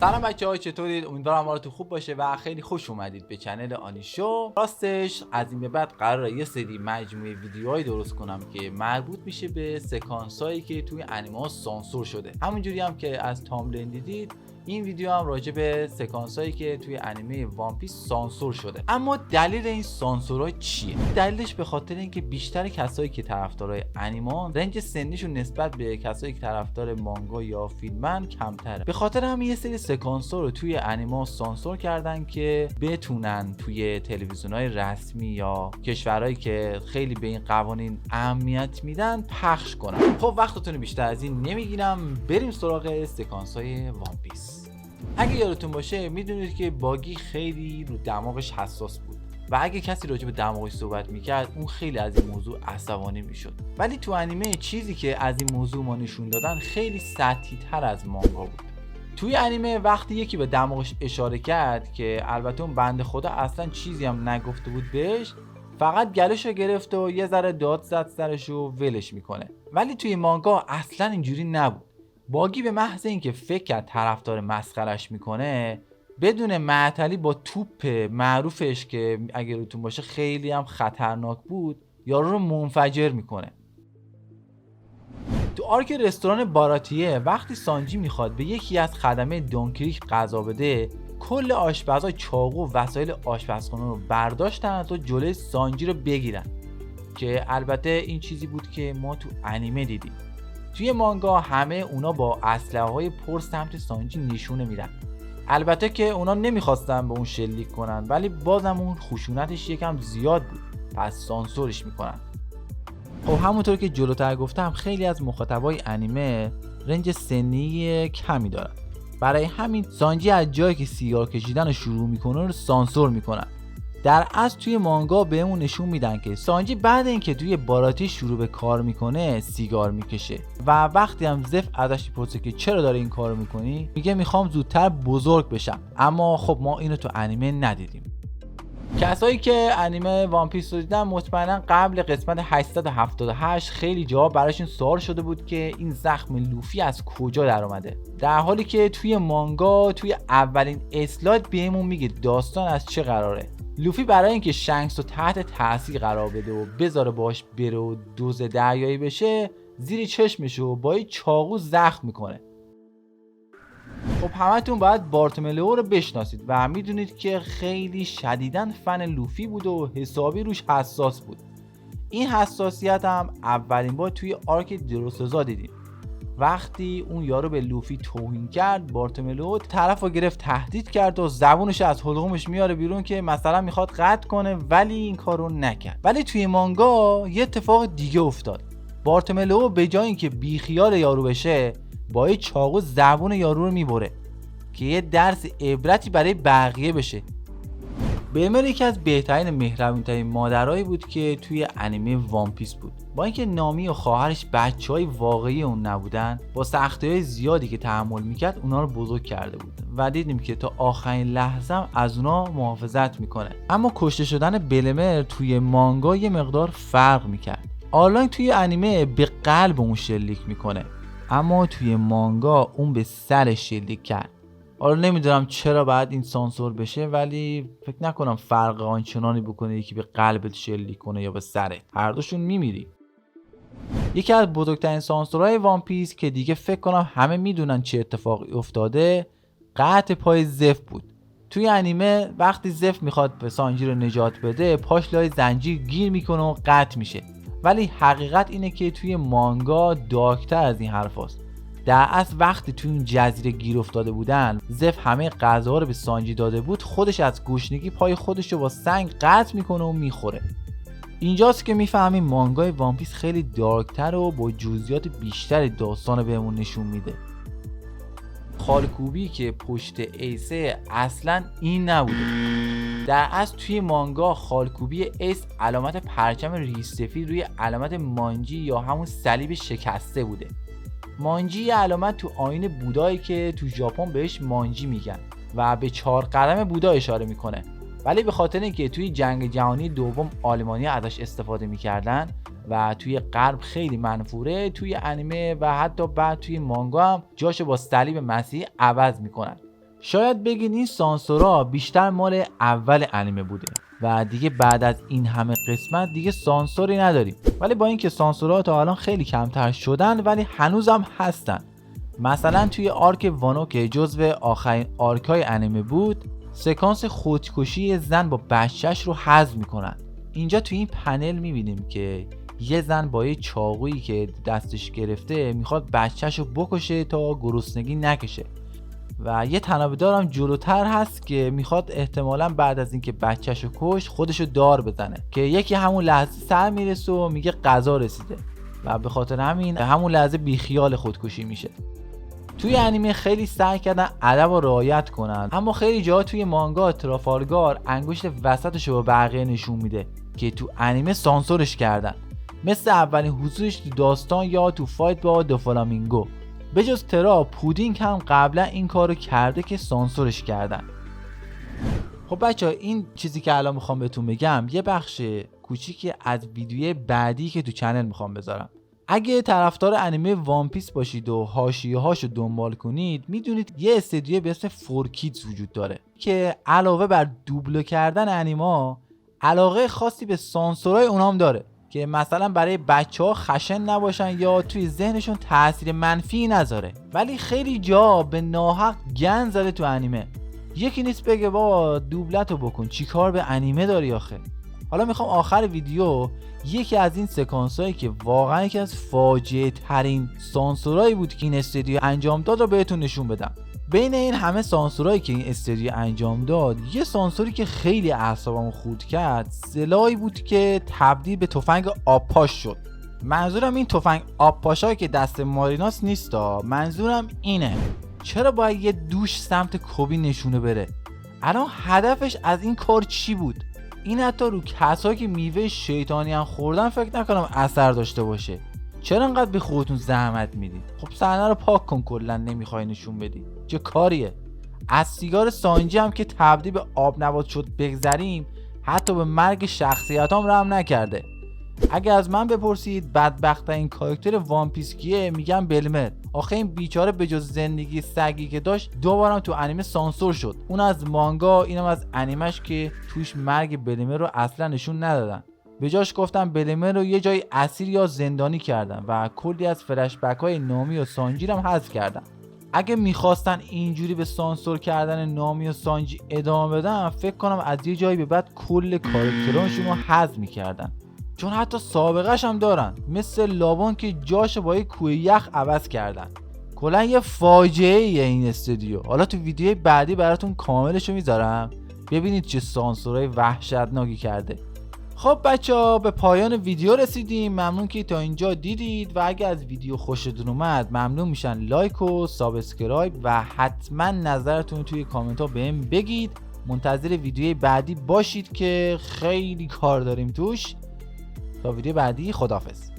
سلام بچه‌ها، چطورید؟ امیدوارم حالتون خوب باشه و خیلی خوش اومدید به چنل آنیشو. راستش از این به بعد قراره یه سری مجموعه ویدیوهایی درست کنم که مربوط میشه به سکانسایی که توی انیمه سانسور شده. همونجوری هم که از تاملین دیدید، این ویدیو هم راجع به سکانسایی که توی انیمه وان پیس سانسور شده. اما دلیل این سانسورها چیه؟ دلیلش به خاطر اینکه بیشتر کسایی که طرفدارای انیمه رنج سنیشون نسبت به کسایی که طرفدار مانگا یا فیلمن کمتره. به خاطر همین یه سری سکانس‌ها رو توی انیمه سانسور کردن که بتونن توی تلویزیون‌های رسمی یا کشورهایی که خیلی به این قوانین اهمیت میدن پخش کنن. خب وقتتون بیشتر از این نمیگیرم، بریم سراغ سکانس‌های وان پیس. اگه یادتون باشه میدونید که باگی خیلی رو دماغش حساس بود و اگه کسی راجع به دماغش صحبت میکرد اون خیلی از این موضوع عصبانی میشد. ولی تو انیمه چیزی که از این موضوع ما نشون دادن خیلی سطحی تر از مانگا بود. توی انیمه وقتی یکی به دماغش اشاره کرد که البته اون بنده خدا اصلا چیزی هم نگفته بود بهش، فقط گلوشو گرفت و یه ذره داد زد سرش و ولش میکنه. ولی توی مانگا اصلا اینجوری نبود. باگی به محض اینکه فکر کرد طرفدار مسخرش میکنه، بدون معطلی با توپ معروفش که اگه روتون باشه خیلی هم خطرناک بود، یارو رو منفجر میکنه. تو آرک رستوران باراتیه وقتی سانجی میخواد به یکی از خدمه دونکریک غذا بده، کل آشپزا چاقو و وسایل آشپزخونه رو برداشتن تا جلوی سانجی رو بگیرن، که البته این چیزی بود که ما تو انیمه دیدیم. توی مانگا همه اونا با اسلحه‌های پر سمت سانجی نشونه میدن. البته که اونا نمیخواستن به اون شلیک کنن، ولی بازم اون خشونتش یکم زیاد بود، پس سانسورش میکنن. خب همونطور که جلوتر گفتم خیلی از مخاطبای انیمه رنج سنی کمی دارن، برای همین سانجی از جایی که سیگار کشیدن رو شروع میکنه رو سانسور میکنن. در اصل توی مانگا بهمون نشون میدن که سانجی بعد اینکه توی باراتی شروع به کار میکنه سیگار میکشه و وقتی هم زف ازش میپرسه که چرا داره این کارو میکنی، میگه میخوام زودتر بزرگ بشم. اما خب ما اینو تو انیمه ندیدیم. کسایی که انیمه وان پیس رو دیدن مطمئنا قبل قسمت 878 خیلی جا براشون سوال شده بود که این زخم لوفی از کجا در اومده، در حالی که توی مانگا توی اولین اسلاید بهمون میگه داستان از چه قراره. لوفی برای اینکه شنکس رو تحت تاثیر قرار بده و بذاره باش بره و دوز دریایی بشه، زیر چشمشو با یه چاقو زخم میکنه. خب همتون باید بارتوملئو رو بشناسید و میدونید که خیلی شدیداً فن لوفی بود و حسابی روش حساس بود. این حساسیت هم اولین بار توی آرک دروسوزا دیدیم. وقتی اون یارو به لوفی توهین کرد، بارتوملئو طرف رو گرفت تهدید کرد و زبونش از حلقومش میاره بیرون که مثلا میخواد قطع کنه، ولی این کارو نکرد. ولی توی مانگا یه اتفاق دیگه افتاد. بارتوملئو به جای اینکه بیخیال یارو بشه، با یه چاقو زبون یارو رو میبره که یه درس عبرتی برای بقیه بشه. بمر یکی از بهترین مهربونترین مادرایی بود که توی انیمه وان پیس بود. با اینکه نامی و خواهرش بچهای واقعی اون نبودن، با سختی‌های زیادی که تحمل میکرد اونا رو بزرگ کرده بود و دیدیم که تا آخرین لحظه هم از اونا محافظت میکنه. اما کشته شدن بلمر توی مانگا یه مقدار فرق میکرد. آرلاین توی انیمه به قلب اون شلیک میکنه، اما توی مانگا اون به سرش شلیک کرد. حالا نمیدونم چرا باید این سانسور بشه، ولی فکر نکنم فرق آنچنانی بکنه یکی به قلبت شلیک کنه یا به سرت، هر دوشون میمیری. یکی از بزرگترین سانسورهای وان پیس که دیگه فکر کنم همه میدونن چه اتفاقی افتاده، قطع پای زف بود. توی انیمه وقتی زف میخواد به سانجی رو نجات بده، پاش لای زنجیر گیر میکنه و قطع میشه. ولی حقیقت اینه که توی مانگا دارکتر از این حرف هست. در اصل وقتی توی این جزیره گیر افتاده بودن، زف همه غذاها رو به سانجی داده بود، خودش از گشنگی پای خودش رو با سنگ قطع میکنه و میخوره. اینجاست که میفهمیم مانگای وان پیس خیلی دارکتر و با جزئیات بیشتر داستان بهمون نشون میده. خالکوبی که پشت ایسه اصلا این نبوده. در اصل توی مانگا خالکوبی ایس علامت پرچم ریش سفید روی علامت مانجی یا همون صلیب شکسته بوده. مانجی یه علامت تو آیین بودایی که تو ژاپن بهش مانجی میگن و به 4 قدم بودا اشاره میکنه، ولی به خاطر اینکه توی جنگ جهانی دوم آلمانی‌ها ازش استفاده میکردن و توی غرب خیلی منفوره، توی انیمه و حتی بعد توی مانگا هم جاشو با صلیب مسیحی عوض میکنن. شاید بگین این سانسورها بیشتر مال اول انیمه بوده و دیگه بعد از این همه قسمت دیگه سانسوری نداریم، ولی با اینکه سانسورها تا الان خیلی کمتر شدن ولی هنوزم هستن. مثلا توی آرک وانو که جزو آخرین آرکای انیمه بود، سکانس خودکشی زن با بچهش رو حذف میکنن. اینجا توی این پنل میبینیم که یه زن با یه چاقویی که دستش گرفته میخواد بچهش رو بکشه تا گرسنگی نکشه و یه تنابه‌دار هم جلوتر هست که میخواد احتمالاً بعد از اینکه بچه‌شو کش خودشو دار بزنه که یکی همون لحظه سر میرسه و میگه غذا رسیده و به خاطر همون لحظه بیخیال خودکشی میشه. توی انیمه خیلی سعی کردن ادب رو رعایت کنن، اما خیلی جاها توی مانگا ترافالگار انگشت وسطشو به بقیه نشون میده که تو انیمه سانسورش کردن، مثل اولین حضورش تو داستان یا تو فایت با دوفلامینگو. به جز ترا، پودینگ هم قبلا این کارو کرده که سانسورش کردن. خب بچه‌ها، این چیزی که الان میخوام بهتون بگم یه بخش کوچیکی از ویدیوی بعدی که تو چنل میخوام بذارم. اگه طرفدار انیمه وان پیس باشید و حاشیه‌هاشو دنبال کنید، میدونید یه استودیو به اسم فورکیدز وجود داره که علاوه بر دوبله کردن انیما، علاقه خاصی به سانسورای اونام داره که مثلا برای بچه‌ها خشن نباشن یا توی ذهنشون تاثیر منفی نذاره. ولی خیلی جا به ناحق گند زده تو انیمه. یکی نیست بگه بابا دوبلتو بکن، چیکار به انیمه داری آخه. حالا میخوام آخر ویدیو یکی از این سکانسایی که واقعا یکی از فاجعه ترین سانسورایی بود که این استودیو انجام داد رو بهتون نشون بدم. بین این همه سانسورایی که این استودیو انجام داد، یه سانسوری که خیلی اعصابمو خورد کرد، سلاحی بود که تبدیل به تفنگ آبپاش شد. منظورم این تفنگ آبپاشایی که دست ماریناس نیستا، منظورم اینه. چرا باید یه دوش سمت کوبی نشونه بره؟ الان هدفش از این کار چی بود؟ این حتی رو کسایی که میوه شیطانی هم خوردن فکر نکنم اثر داشته باشه. چرا انقدر به خودتون زحمت میدید؟ خب صحنه رو پاک کن، کلا نمیخوای نشون بدی. چه کاریه؟ از سیگار سانجی هم که تبدیل به آب نبات شد بگذریم، حتی به مرگ شخصیتام رحم نکرده. اگه از من بپرسید بدبخت‌ترین کاراکتر وان پیس کیه، میگم بلمر. آخه این بیچاره به جز زندگی سگی که داشت، دوبارم تو انیمه سانسور شد. اون از مانگا، اینم از انیمش که توش مرگ بلمر رو اصلا نشون ندادن. به جاش گفتم بلمر رو یه جای اسیر یا زندانی کردن و کلی از فلشبک های نامی و سانجی رو هم حذف کردن. اگه میخواستن اینجوری به سانسور کردن نامی و سانجی ادامه بدن، فکر کنم از یه جایی به بعد کل کاراکتراشون رو حذف میکردن، چون حتی سابقه‌اش هم دارن، مثل لابون که جاش با یه کوه یخ عوض کردن. کلا یه فاجعه این استودیو. حالا تو ویدیوی بعدی براتون کاملشو میذارم، ببینید چه سانسورای وحشتناکی کرده. خب بچه‌ها، به پایان ویدیو رسیدیم. ممنون که تا اینجا دیدید و اگه از ویدیو خوشتون اومد ممنون میشن لایک و سابسکرایب و حتما نظرتون توی کامنت ها بهم بگید. منتظر ویدیوی بعدی باشید که خیلی کار داریم توش. تا ویدیو بعدی، خداحافظ.